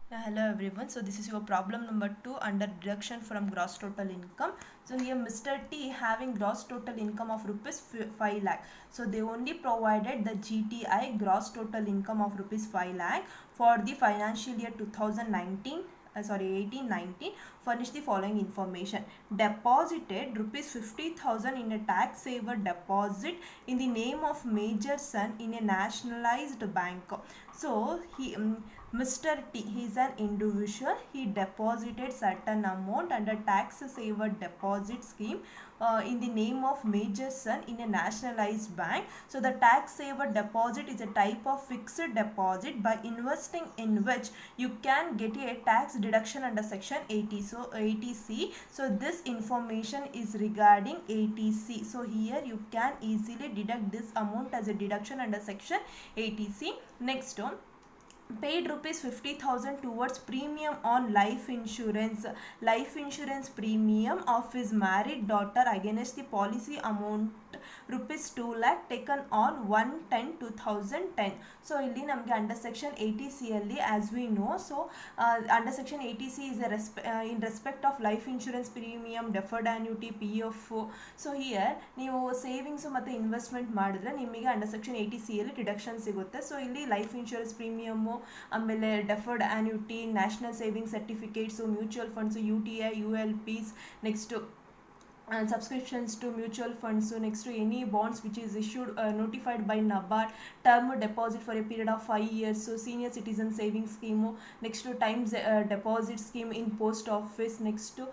Hello everyone. So this is your problem number 2 under deduction from gross total income. So here Mr. T having gross total income of rupees 5 lakh. So they only provided the GTI gross total income of rupees 5 lakh for the financial year 2019. 1819. Furnish the following information. Deposited rupees 50,000 in a tax saver deposit in the name of major son in a nationalized bank. So Mr. T, he is an individual. He deposited certain amount under tax saver deposit scheme in the name of major son in a nationalized bank. So the tax saver deposit is a type of fixed deposit by investing in which you can get a tax deduction under section 80. So 80C. So this information is regarding 80C. So here you can easily deduct this amount as a deduction under section 80C. Next one, paid rupees 50,000 towards premium on life insurance premium of his married daughter against the policy amount rupees 2 lakh taken on 1/10/2010. So ಇಲ್ಲಿ ನಮಗೆ under section 80C ಅಲ್ಲಿ as we know, so under section 80C is in respect of life insurance premium, deferred annuity, PF. So here ನೀವು savings ಮತ್ತು investment ಮಾಡಿದ್ರೆ ನಿಮಗೆ under section 80C ಅಲ್ಲಿ deduction ಸಿಗುತ್ತೆ. So ಇಲ್ಲಿ ಲೈಫ್ ಇನ್ಶೂರೆನ್ಸ್ ಪ್ರೀಮಿಯಮ್ಮು, ಆಮೇಲೆ deferred annuity, national saving certificates, mutual funds, UTI, ULPs, next subscriptions to mutual funds. So next to any bonds which is issued notified by NABARD, term deposit for a period of 5 years. So senior citizen savings scheme, next to times deposit scheme in post office, next to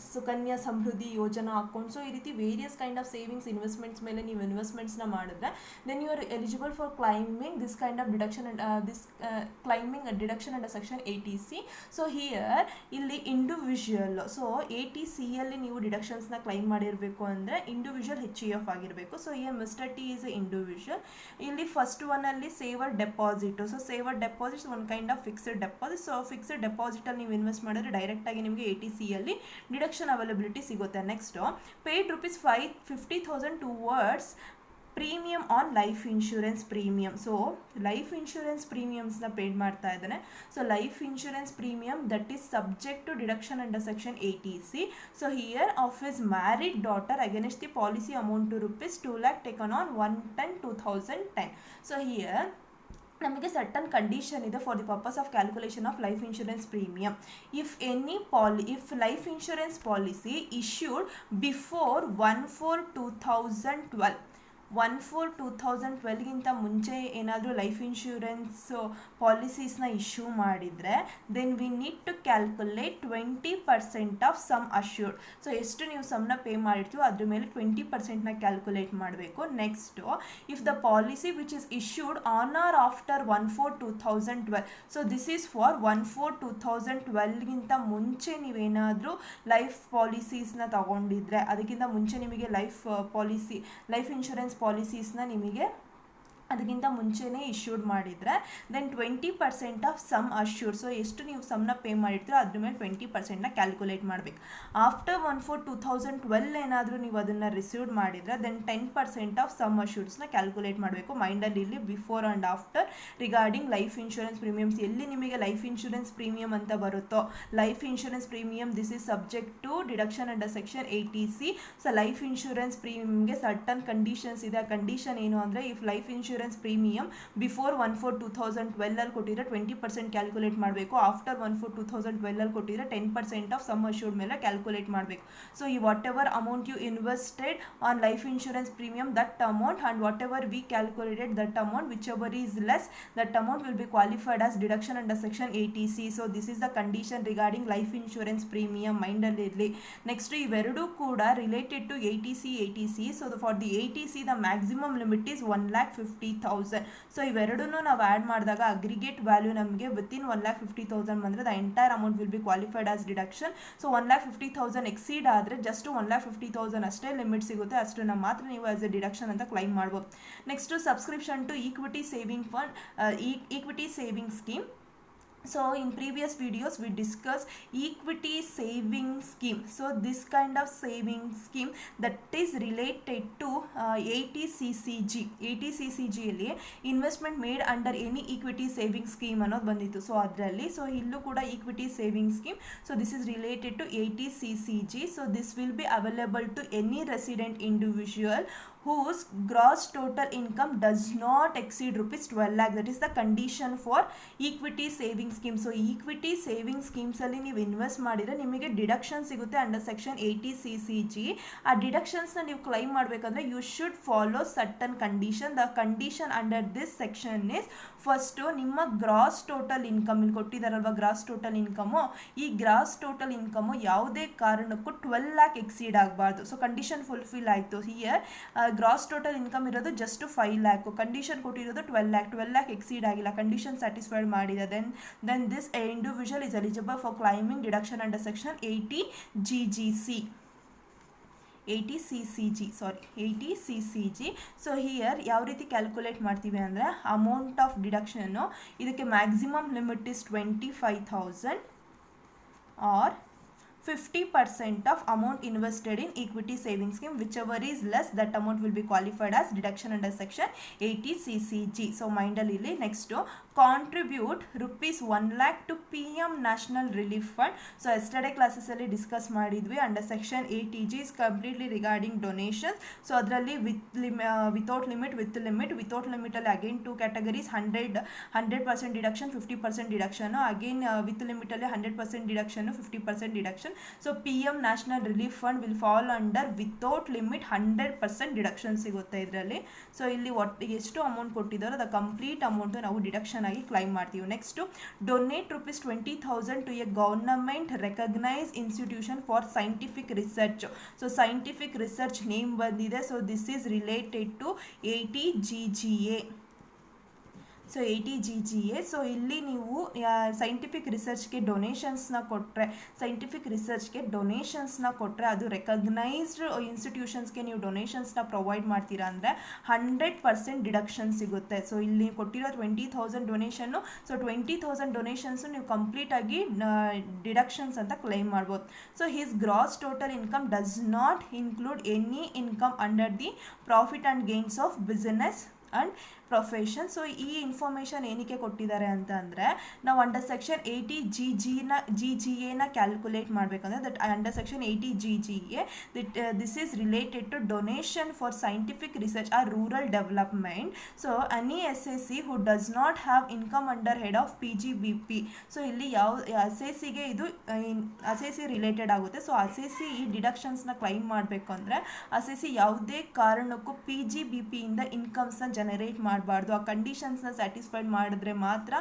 Sukanya Samruddhi Yojana account. So ಈ ರೀತಿ various kind of savings investments ಮೇಲೆ ನೀವು ಇನ್ವೆಸ್ಟ್ಮೆಂಟ್ಸ್ನ ಮಾಡಿದ್ರೆ then you are eligible for claiming this kind of deduction climbing deduction under section 80C. So here ಇಲ್ಲಿ individual, so 80C ಅಲ್ಲಿ ನೀವು ಡಿಡಕ್ಷನ್ಸ್ನ claim ಮಾಡಿರಬೇಕು ಅಂದರೆ ಇಂಡಿವಿಜುವಲ್ HUF ಆಗಿರಬೇಕು. So here mister T is A individual. ಇಲ್ಲಿ ಫಸ್ಟ್ ಒನ್ನಲ್ಲಿ saver deposit. So saver deposits one kind of fixed deposit. So fixed ಡೆಪಾಸಿಟಲ್ಲಿ ನೀವು invest ಮಾಡಿದ್ರೆ ಡೈರೆಕ್ಟಾಗಿ ನಿಮಗೆ 80C ಅಲ್ಲಿ ಡಿಡಕ್ಷನ್ ಅವೈಲಬಿಲಿಟಿ ಸಿಗುತ್ತೆ. Next paid rupees 50,000 towards premium on life insurance premium. So life insurance ಪ್ರೀಮಿಯಮ್ಸ್ನ paid ಮಾಡ್ತಾ ಇದ್ದಾನೆ. So life insurance premium that is subject to deduction under section 80C. So here of his married daughter against the policy amount to rupees 2 lakh taken on 1/10/2010. So here ನಮಗೆ certain condition ಇದೆ for the purpose of calculation of life insurance premium. If life insurance policy issued before 1/4/2012, 1/4/2012ಗಿಂತ ಮುಂಚೆ ಏನಾದರೂ life insurance ಪಾಲಿಸೀಸ್ನ issue ಮಾಡಿದರೆ then we need to calculate 20% of sum assured. So ಎಷ್ಟು ನೀವು ಸಮ್ನ ಪೇ ಮಾಡಿರ್ತೀವೋ ಅದ್ರ ಮೇಲೆ 20%ನ ಕ್ಯಾಲ್ಕುಲೇಟ್ ಮಾಡಬೇಕು. Next if the policy which is issued on or after 1/4/2012, so this is for 1/4/2012ಗಿಂತ ಮುಂಚೆ ನೀವೇನಾದರೂ ಲೈಫ್ ಪಾಲಿಸೀಸ್ನ ತಗೊಂಡಿದ್ರೆ, ಅದಕ್ಕಿಂತ ಮುಂಚೆ ನಿಮಗೆ ಲೈಫ್ ಇನ್ಶೂರೆನ್ಸ್ ಪಾಲಿಸೀಸ್ನ ನಿಮಗೆ ಅದಕ್ಕಿಂತ ಮುಂಚೆನೇ ಇಶ್ಯೂಡ್ ಮಾಡಿದರೆ then 20% of sum assured. So ಎಷ್ಟು ನೀವು ಸಮ್ನ ಪೇ ಮಾಡಿರ್ತೀರೋ ಅದ್ರ ಮೇಲೆ 20%ನ ಕ್ಯಾಲ್ಕುಲೇಟ್ ಮಾಡಬೇಕು. ಆಫ್ಟರ್ 1/4/2012 ಏನಾದರೂ ನೀವು ಅದನ್ನು ರಿಸೀವ್ಡ್ ಮಾಡಿದರೆ ದೆನ್ 10% ಆಫ್ ಸಮ್ ಅಶ್ಯೂರ್ಡ್ಸ್ನ ಕ್ಯಾಲ್ಕುಲೇಟ್ ಮಾಡಬೇಕು. ಮೈಂಡಲ್ಲಿ ಇಲ್ಲಿ before and after regarding life insurance premiums. ಎಲ್ಲಿ ನಿಮಗೆ ಲೈಫ್ ಇನ್ಶೂರೆನ್ಸ್ ಪ್ರೀಮಿಯಮ್ ಅಂತ ಬರುತ್ತೋ, life insurance premium this is subject to deduction under section 80C. So life insurance ಪ್ರೀಮಿಯಮ್ಗೆ ಸರ್ಟನ್ ಕಂಡೀಷನ್ಸ್ ಇದೆ. ಆ ಕಂಡೀಷನ್ ಏನು ಅಂದರೆ if life insurance premium before 1/4/2012 ಅಲ್ಲಿ ಕೊಟ್ಟಿದ್ರೆ 20% ಕ್ಯಾಲ್ಕುಲೇಟ್ ಮಾಡಬೇಕು. ಆಫ್ಟರ್ 1/4/2012 ಅಲ್ಲಿ ಕೊಟ್ಟಿದ್ರೆ 10% ಆಫ್ ಸಮ್ ಅಶ್ಯೂರ್ಡ್ ಮೇಲೆ ಕ್ಯಾಲ್ಕುಲೇಟ್ ಮಾಡಬೇಕು. ಸೊ ಈ whatever amount you invested on life insurance premium that amount and whatever we calculated that amount whichever is less that amount will be qualified as deduction under section 80C. So this is the condition regarding life insurance premium. ಮೈಂಡಲ್ಲಿ ಇರಲಿ. Next ಇವೆರಡೂ ಕೂಡ related to 80C. So for the 80C the maximum limit is 1,50,000. So ಇವೆರಡೂ ನಾವು add ಮಾಡಿದಾಗ aggregate value ನಮಗೆ within 1,50,000 ಬಂದರೆ the entire amount will be qualified as deduction. So 1,50,000 exceed ಆದರೆ ಜಸ್ಟ್ 1,50,000 ಅಷ್ಟೇ ಲಿಮಿಟ್ ಸಿಗುತ್ತೆ. ಅಷ್ಟನ್ನು ಮಾತ್ರ ನೀವು ಆಸ್ ಎ ಡಿಡಕ್ಷನ್ ಅಂತ ಕ್ಲೈಮ್ ಮಾಡ್ಬೋದು. Next subscription to equity saving fund, equity saving scheme. So in previous videos we discussed equity saving scheme. So this kind of saving scheme that is related to 80ccg. 80ccg ಅಲ್ಲಿ investment made under any equity saving scheme ಅನ್ನೋದು ಬಂದಿತ್ತು. So ಅದರಲ್ಲಿ so ಇಲ್ಲೂ ಕೂಡ equity saving scheme. So this is related to 80ccg. So this will be available to any resident individual whose gross total income does not exceed rupees 12 lakh. That is the condition for equity saving scheme. So equity saving schemes ಅಲ್ಲಿ ನೀವು invest ಮಾಡಿದರೆ ನಿಮಗೆ deduction ಸಿಗುತ್ತೆ under section 80ccg. ಆ ಡಿಡಕ್ಷನ್ಸ್ನ ನೀವು claim ಮಾಡಬೇಕಂದ್ರೆ you should follow certain condition. The condition under this section is first ನಿಮ್ಮ gross total income ಇಲ್ಲಿ ಕೊಟ್ಟಿದ್ದಾರಲ್ವ ಗ್ರಾಸ್ ಟೋಟಲ್ ಇನ್ಕಮು. ಈ ಗ್ರಾಸ್ ಟೋಟಲ್ ಇನ್ಕಮು ಯಾವುದೇ ಕಾರಣಕ್ಕೂ 12 lakh ಎಕ್ಸೀಡ್ ಆಗಬಾರ್ದು. ಸೊ ಕಂಡೀಷನ್ ಫುಲ್ಫಿಲ್ ಆಯಿತು. ಹಿಯರ್ ಗ್ರಾಸ್ ಟೋಟಲ್ ಇನ್ಕಮ್ ಇರೋದು ಜಸ್ಟ್ 5 lakh, ಕಂಡೀಷನ್ ಕೊಟ್ಟಿರೋದು 12 lakh. 12 lakh ಎಕ್ಸೀಡ್ ಆಗಿಲ್ಲ, ಕಂಡೀಷನ್ ಸ್ಯಾಟಿಸ್ಫೈಡ್ ಮಾಡಿದೆ. Then this individual is eligible for claiming deduction under section 80ccg. So here ಯಾವ ರೀತಿ ಕ್ಯಾಲ್ಕುಲೇಟ್ ಮಾಡ್ತೀವಿ ಅಂದರೆ ಅಮೌಂಟ್ ಆಫ್ ಡಿಡಕ್ಷನ್ನು ಇದಕ್ಕೆ maximum limit is 25,000 or 50% of amount invested in equity saving scheme. Whichever is less, that amount will be qualified as deduction under section 80ccg. So mind alili next contribute rupees 1 lakh to PM National Relief Fund. So yesterday classes alli discuss ಮಾಡಿದ್ವಿ under section 80g is completely regarding donations. So ಅದರಲ್ಲಿ without limit, with limit. Without limit ಅಲ್ಲಿ again two categories, 100% deduction, 50% deduction. Again with limit ಅಲ್ಲಿ 100% deduction, 50% deduction. So PM National Relief Fund will fall under without limit 100% deduction ಸಿಗುತ್ತೆ ಇದರಲ್ಲಿ. So ಇಲ್ಲಿ ಎಷ್ಟು amount ಕೊಟ್ಟಿದ್ದಾರೋ ಅದು complete amount ನಾವು deduction ಆಗಿ ಕ್ಲೈಮ್ ಮಾಡ್ತೀವಿ. Next donate rupees 20,000 to a government recognise institution for scientific research. So scientific research name ಬಂದಿದೆ. So this is related to 80GGA. So 80GGA. So ಇಲ್ಲಿ ನೀವು ಸೈಂಟಿಫಿಕ್ ರಿಸರ್ಚ್ಗೆ ಡೊನೇಷನ್ಸ್ನ ಕೊಟ್ಟರೆ ಅದು ರೆಕಗ್ನೈಸ್ಡ್ ಇನ್ಸ್ಟಿಟ್ಯೂಷನ್ಸ್ಗೆ ನೀವು ಡೊನೇಷನ್ಸ್ನ ಪ್ರೊವೈಡ್ ಮಾಡ್ತೀರಾ ಅಂದರೆ 100% ಡಿಡಕ್ಷನ್ ಸಿಗುತ್ತೆ. ಸೊ ಇಲ್ಲಿ ಕೊಟ್ಟಿರೋ 20,000 ಡೊನೇಷನ್ನು, ಸೊ 20,000 ಡೊನೇಷನ್ಸು ನೀವು ಕಂಪ್ಲೀಟಾಗಿ ಡಿಡಕ್ಷನ್ಸ್ ಅಂತ ಕ್ಲೈಮ್ ಮಾಡ್ಬೋದು. So his gross total income does not include any income under the profit and gains of business and profession. So ಈ ಇನ್ಫಾರ್ಮೇಷನ್ ಏನಕ್ಕೆ ಕೊಟ್ಟಿದ್ದಾರೆ ಅಂತ ಅಂದರೆ ನಾವು ಅಂಡರ್ ಸೆಕ್ಷನ್ 80GGA ಕ್ಯಾಲ್ಕುಲೇಟ್ ಮಾಡಬೇಕಂದ್ರೆ that under section 80GGA this is related to donation for scientific research or rural development. So any SSC who does not have income under head of PGBP. So ಇಲ್ಲಿ ಯಾವ SSCಗೆ ಇದು SSC related ಆಗುತ್ತೆ. So SSC ಈ ಡಿಡಕ್ಷನ್ಸ್ನ claim ಮಾಡಬೇಕು ಅಂದರೆ SSC ಯಾವುದೇ ಕಾರಣಕ್ಕೂ PGBPಯಿಂದ ಇನ್ಕಮ್ಸ್ನ ಜನರೇಟ್ ಮಾಡಬಾರ್ದು. ಆ ಕಂಡೀಷನ್ಸ್ನ ಸ್ಯಾಟಿಸ್ಫೈಡ್ ಮಾಡಿದ್ರೆ ಮಾತ್ರ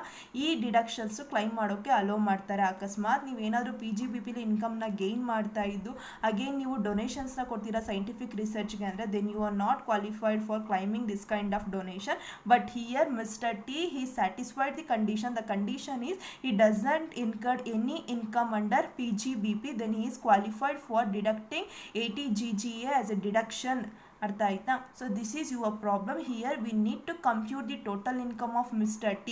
ಈ ಡಿಡಕ್ಷನ್ಸು ಕ್ಲೈಮ್ ಮಾಡೋಕ್ಕೆ ಅಲೋ ಮಾಡ್ತಾರೆ. ಅಕಸ್ಮಾತ್ ನೀವೇನಾದರೂ PGBPಲಿ ಇನ್ಕಮ್ನ ಗೇನ್ ಮಾಡ್ತಾ ಇದ್ದು ಅಗೇನ್ ನೀವು ಡೊನೇಷನ್ಸ್ನ ಕೊಡ್ತೀರಾ ಸೈಂಟಿಫಿಕ್ ರಿಸರ್ಚ್ಗೆ ಅಂದರೆ then you are not qualified for claiming this kind of donation. But here mister T he satisfied the condition. The condition is he doesn't incur any income under PGBP, then he is qualified for deducting 80GGA as a deduction. ಅರ್ಥ ಆಯ್ತಾ? So this is your problem. Here we need to compute the total income of mister T.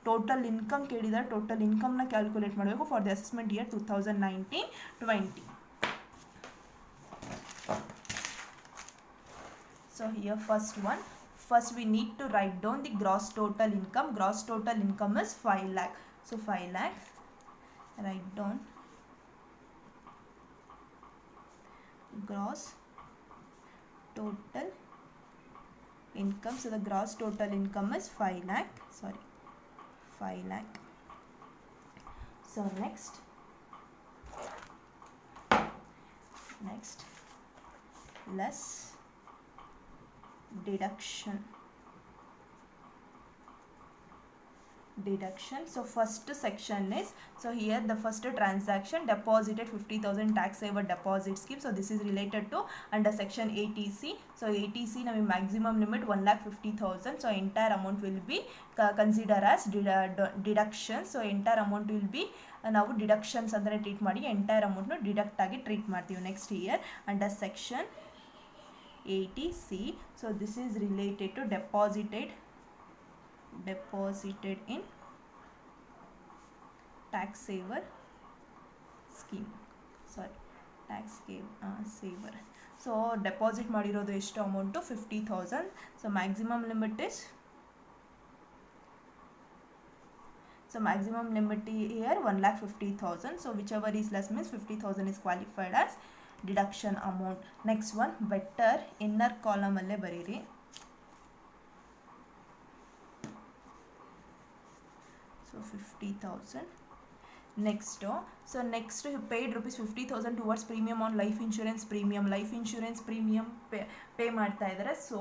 Total income ಕೇಳಿದರೆ total ಇನ್ಕಮ್ನ calculate ಮಾಡಬೇಕು for the assessment year 2019-20. So here first we need to write down the gross total income. Gross total income is 5 lakh. So 5 lakh, write down gross total income. So the gross total income is 5 lakh. So next less deduction. So first section is, so here the first transaction deposited 50,000 tax saver deposit scheme. So this is related to under section 80C. So 80C now maximum limit 1,50,000. So entire amount will be considered as deduction. So entire amount will be ನಾವು deductions ಅಂದರೆ treat ಮಾಡಿ entire ಅಮೌಂಟ್ನು deduct ಆಗಿ treat ಮಾಡ್ತೀವಿ. Next year under section 80C. So this is related to deposited in tax saver scheme, sorry tax saver. So deposit ಮಾಡಿರೋದು ಎಷ್ಟು amount 50,000. So maximum limit is, so maximum limit here 1,50,000. so whichever is less means 50,000 is qualified as deduction amount. Next one, better inner column alle bariri. So 50,000. Next, so next you paid rupees 50,000 towards premium on life insurance premium. Life insurance premium pay ಮಾಡ್ತಾ ಇದ್ದಾರೆ. So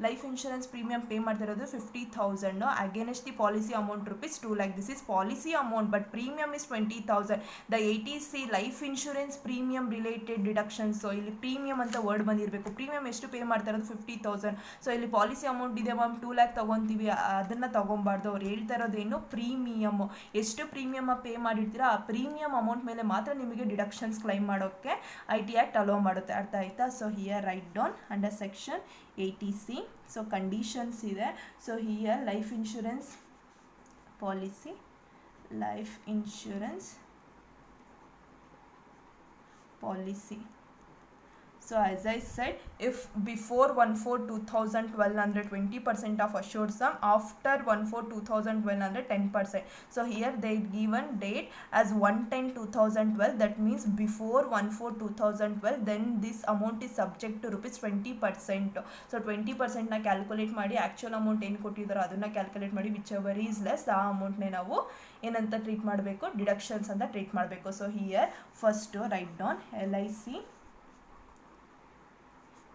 life insurance premium pay ಮಾಡ್ತಾ ಇರೋದು 50,000 against the policy amount rupees 2 lakh. This is policy amount but premium is 20,000. The 80C life insurance premium related deductions. So ಇಲ್ಲಿ premium ಅಂತ word ಬಂದಿರಬೇಕು. Premium ಎಷ್ಟು pay ಮಾಡ್ತಾ ಇರೋದು 50,000. ಸೊ ಇಲ್ಲಿ policy amount ಇದೆ ಮ್ಯಾಮ್ 2 lakh ತೊಗೊತೀವಿ, ಅದನ್ನು ತೊಗೊಬಾರ್ದು. ಅವ್ರು ಹೇಳ್ತಾ ಇರೋದು ಏನು, ಪ್ರೀಮಿಯಮ್. ಎಷ್ಟು ಪ್ರೀಮಿಯಮ್ ಪೇ ಮಾಡಿರ್ತೀರಾ ಆ ಪ್ರೀಮಿಯಂ ಅಮೌಂಟ್ ಮೇಲೆ ಮಾತ್ರ ನಿಮಗೆ ಡಿಡಕ್ಷನ್ಸ್ ಕ್ಲೈಮ್ ಮಾಡೋಕ್ಕೆ IT ಆ್ಯಕ್ಟ್ ಅಲೋ ಮಾಡುತ್ತೆ. ಅರ್ಥ ಆಯ್ತಾ? So here write down under section 80C. So conditions ಇದೆ. So here life insurance policy, life insurance policy. So as I said, if before 1/4/2012 under 20% of assured sum, after 1/4/2012 under 10%. So here they given date as 1/10/2012. that means before 1/4/2012 then this amount is subject to rupees 20%. So 20% ನ calculate ಮಾಡಿ actual amount ಏನು ಕೊಟ್ಟಿದ್ದಾರೋ ಅದನ್ನು calculate ಮಾಡಿ whichever is less ಆ ಅಮೌಂಟ್ನೇ ನಾವು ಏನಂತ treat ಮಾಡಬೇಕು, deductions ಅಂತ ಟ್ರೀಟ್ ಮಾಡಬೇಕು. So here first write down LIC.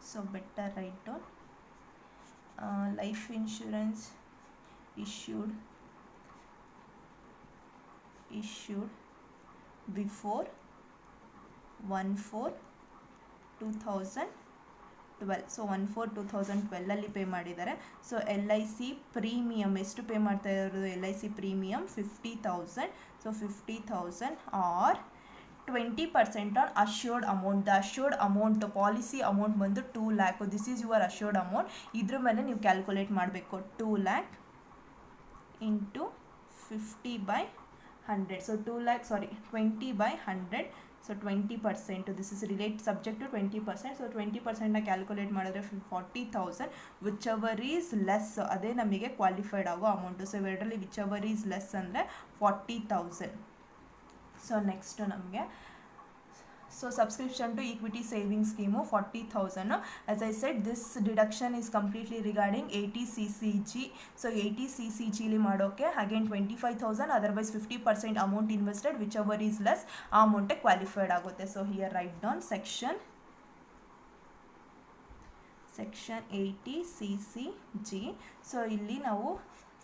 So better write down life insurance issued before 1/4/2012. So 1/4/2012 ಅಲ್ಲಿ ಪೇ ಮಾಡಿದ್ದಾರೆ. ಸೊ LIC ಪ್ರೀಮಿಯಮ್ ಎಷ್ಟು ಪೇ ಮಾಡ್ತಾ ಇರೋದು, LIC premium 50,000. So 50,000 or 20% on assured amount. the assured amount policy amount ಬಂದು 2 lakh. this is your assured amount. ಇದ್ರ ಮೇಲೆ ನೀವು calculate ಮಾಡಬೇಕು. 2 lakh into 50/100. so 2 lakh 20/100. so 20%. this is subject to 20%. so 20% ನ calculate ಮಾಡಿದ್ರೆ 40,000. whichever is less ಅದೇ ನಮಗೆ qualified ಆಗೋ ಅಮೌಂಟು. ಸೊ ಇವೆರಡರಲ್ಲಿ whichever is less ಅಂದರೆ 40,000. ಸೊ ನೆಕ್ಸ್ಟ್ ನಮಗೆ so subscription to equity saving scheme 40,000. As I said this deduction is completely regarding 80CCG. So 80CCGಲಿ ಮಾಡೋಕ್ಕೆ again 25,000 otherwise 50% amount invested whichever is less ಆ ಅಮೌಂಟೇ qualified ಆಗುತ್ತೆ. So here write down section 80CCG. So ಇಲ್ಲಿ ನಾವು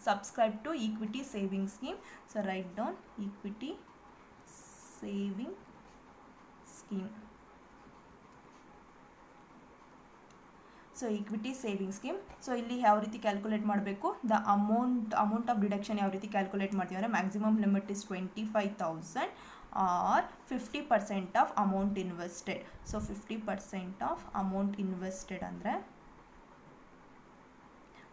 subscribe to equity saving scheme. So write down equity saving scheme. So equity saving scheme. So ಇಲ್ಲಿ ಯಾವ ರೀತಿ calculate ಮಾಡಬೇಕು, the amount of deduction ಯಾವ ರೀತಿ ಕ್ಯಾಲ್ಕುಲೇಟ್ ಮಾಡ್ತೀವಿ ಅಂದರೆ maximum limit is 25,000 or 50% of amount invested. So 50% of amount invested ಅಂದರೆ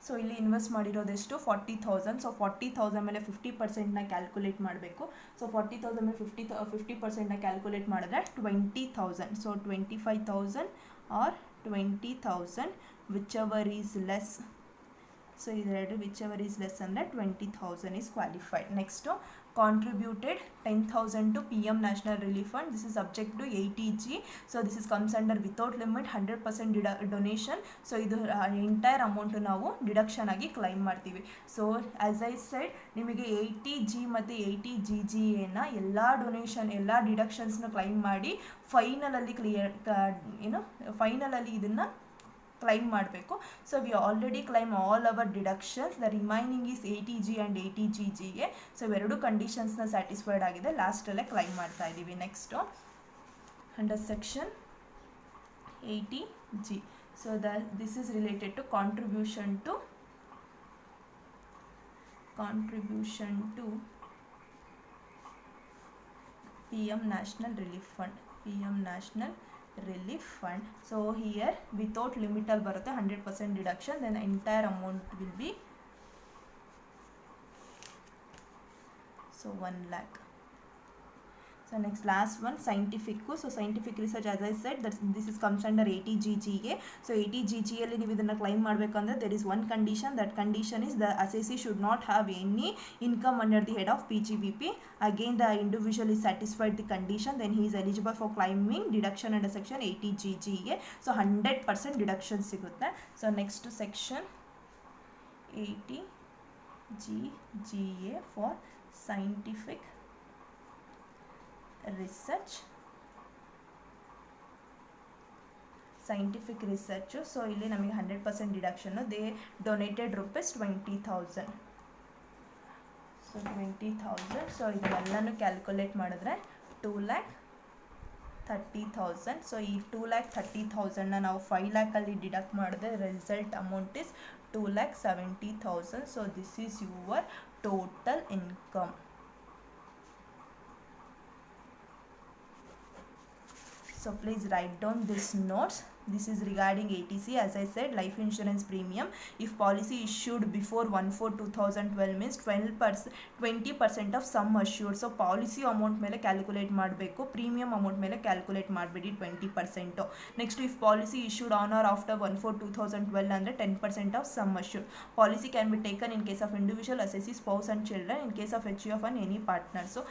so ಇಲ್ಲಿ ಇನ್ವೆಸ್ಟ್ ಮಾಡಿರೋದೆಷ್ಟು 40,000. ಸೊ 40,000 ಮೇಲೆ 50%ನ ಕ್ಯಾಲ್ಕುಲೇಟ್ ಮಾಡಬೇಕು. ಸೊ 40,000 ಮೇಲೆ 50%ನ ಕ್ಯಾಲ್ಕುಲೇಟ್ ಮಾಡಿದ್ರೆ 20,000. So 25,000 or 20,000 whichever is less. So ಇದೆರಡು whichever is less ಅಂದರೆ 20,000 is qualified. Next contributed 10,000 to PM National Relief Fund. this is subject to 80G. so this is comes under without limit 100% donation. so ಇದು entire amount ನಾವು deduction ಆಗಿ claim ಮಾಡ್ತೀವಿ. So as I shed ನಿಮಗೆ 80G ಮತ್ತು 80GGನ ಎಲ್ಲ donation ಎಲ್ಲ ಡಿಡಕ್ಷನ್ಸ್ನ claim ಮಾಡಿ ಫೈನಲಲ್ಲಿ ಫೈನಲಲ್ಲಿ ಇದನ್ನು ಕ್ಲೈಮ್ ಮಾಡಬೇಕು. So we already claim all our deductions. The remaining is 80G and 80GGಗೆ. ಸೊ ಇವೆರಡು ಕಂಡೀಷನ್ಸ್ನ ಸ್ಯಾಟಿಸ್ಫೈಡ್ ಆಗಿದೆ, ಲಾಸ್ಟಲ್ಲೇ ಕ್ಲೈಮ್ ಮಾಡ್ತಾ ಇದ್ದೀವಿ. Next under section 80G. So this is related to contribution to PM National Relief Fund. PM National Relief Fund. so here without limit ಅಲ್ಲಿ ಬರುತ್ತೆ 100% deduction, then entire amount will be so 1 lakh. So next last one, scientific. So scientific research, as I said, that this is comes under 80GGA. So 80GGA ಅಲ್ಲಿ ನೀವು ಇದನ್ನು claim ಮಾಡಬೇಕಂದ್ರೆ there is one condition. That condition is the assessee should not have any income under the head of PGBP. Again, the individual is satisfied the condition, then he is eligible for claiming deduction under section 80GGA. So 100% deduction ಸಿಗುತ್ತೆ. So next to section 80GGA for scientific research. Scientific research, so ಇಲ್ಲಿ ನಮಗೆ 100% deduction. They donated rupees 20,000. So 20,000. So ಇದನ್ನೆಲ್ಲನೂ calculate ಮಾಡಿದ್ರೆ 2,30,000. So ಈ 2,30,000ನ ನಾವು 5 ಲ್ಯಾಕಲ್ಲಿ deduct ಮಾಡಿದ್ರೆ result amount is 2,70,000. So this is your total income. So please write down these notes. This is regarding ATC. As I said, life insurance premium, if policy issued before 1/4/2012 means 20% of sum assured. So policy amount ಮೇಲೆ calculate ಮಾಡಬೇಕು, premium amount ಮೇಲೆ calculate ಮಾಡಬೇಡಿ 20%. Next, if policy issued on or after 1/4/2012 ಅಂದರೆ 10% of sum assured. Policy can be taken in case of individual, assessee, spouse and children, in case of HUF and any partner. So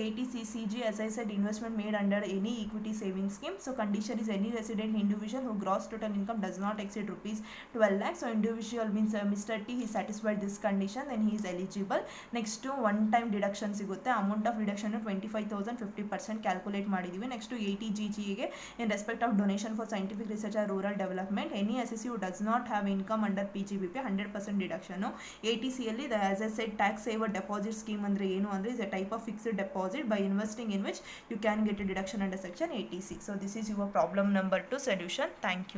ATCCG, as I said, investment made under any equity saving scheme. So condition is any resident individual who gross total income does not exceed rupees 12 lakh. So individual means Mr. T, he satisfied this condition, then he is eligible. Next to one time deduction ಸಿಗುತ್ತೆ. amount of deduction 25,000, 50% calculate ಮಾಡಿದ್ದೀವಿ. Next to 80GGA in respect of donation for scientific research or rural development, any assessee who does not have income under PGBP 100% deduction. ATC ಅಲ್ಲಿ as I said, tax saver deposit scheme ಅಂದರೆ ಏನು ಅಂದರೆ is a type of fixed deposit by investing in which you can get a deduction under section 86. So this is your problem number 2 solution. Thank you.